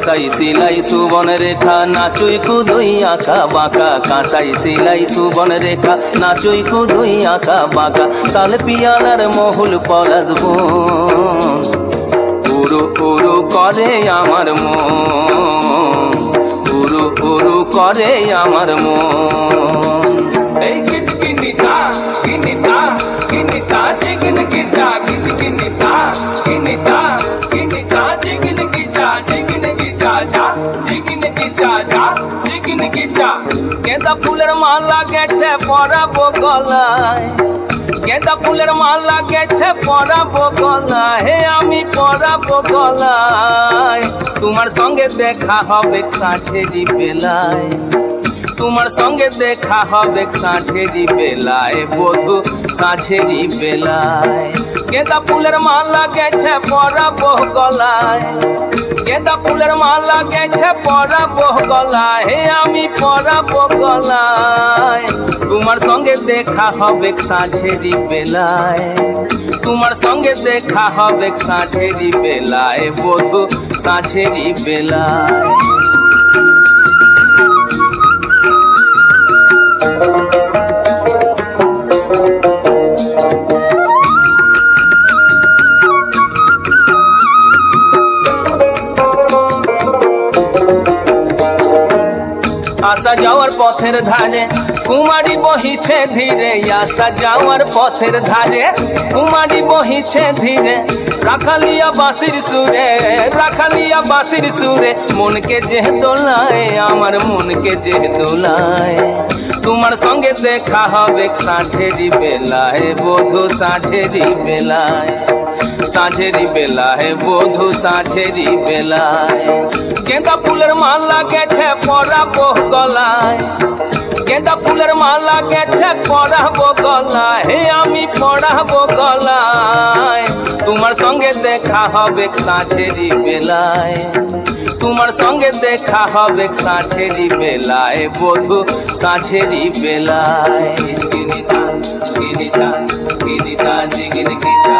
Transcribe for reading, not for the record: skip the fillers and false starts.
কাঁসাই সিলাই সুবন রেখা নাচুই কুদুই আঁকা বাঁকা কাঁসাই সিলাই সুবন রেখা নাচুই কুদুই আঁকা বাঁকা সাল পিয়ালার মহুল পলাশ বন উরু উরু করে আমার মন উরু উরু করে আমার মন। এই কিটকিনিতা কিনিতা কিনিতা জিগন গিজা কিটকিনিতা কিনিতা কিনিতা জিগন গিজা জিগন গিজা যা জিগন গিজা যা জিগন গিজা। गेंदा फूलेर माला गेছে পরাবো গলায় गेंदा फूलेर माला गेছে পরাবো গলায় হে আমি পরাবো গলায় তোমার সঙ্গে দেখা হবে সাঁঝেরি বেলায় তোমার সঙ্গে দেখা হবে সাঁঝেরি বেলায় বধু সাঁঝেরি বেলায় गेंदा फूलेर माला गेছে পরাবো গলায় गेंदा फूलेर माला गेছে পরাবো গলায় হে আমি পরাবো গলায় তোমার সঙ্গে দেখা হবে সাঁঝেরি বেলায় তোমার সঙ্গে দেখা হবে সাঁঝেরি বেলায় বধু সাঁঝেরি বেলায়। আসা যাওয়ার পথের ধারে কুমারী বহিছে ধীরে আসা যাওয়ার পথের ধারে কুমারী বহিছে ধীরে রাখালিয়া বাঁশির সুরে রাখালিয়া বাঁশির সুরে মনকে যে দোলায় আমার মনকে যে দোলায় তোমার সঙ্গে দেখা হবে সাঁঝেরি বেলায় বধু সাঁঝেরি বেলায় সাঁঝেরি বেলায় বধু সাঁঝেরি বেলায় गेंदा फूलेर माला गेছে পরাবো গলায় गेंदा फूलेर माला गेছে পরাবো গলায় হে আমি পরাবো গলায় তোমার সঙ্গে দেখা হবে সাঁঝেরি বেলায় তোমার সঙ্গে দেখা হবে সাঁঝেরি বেলায় বধু সাঁঝেরি বেলায়। কিনিতা কিনিতা কিনিতা জিগিন গিজা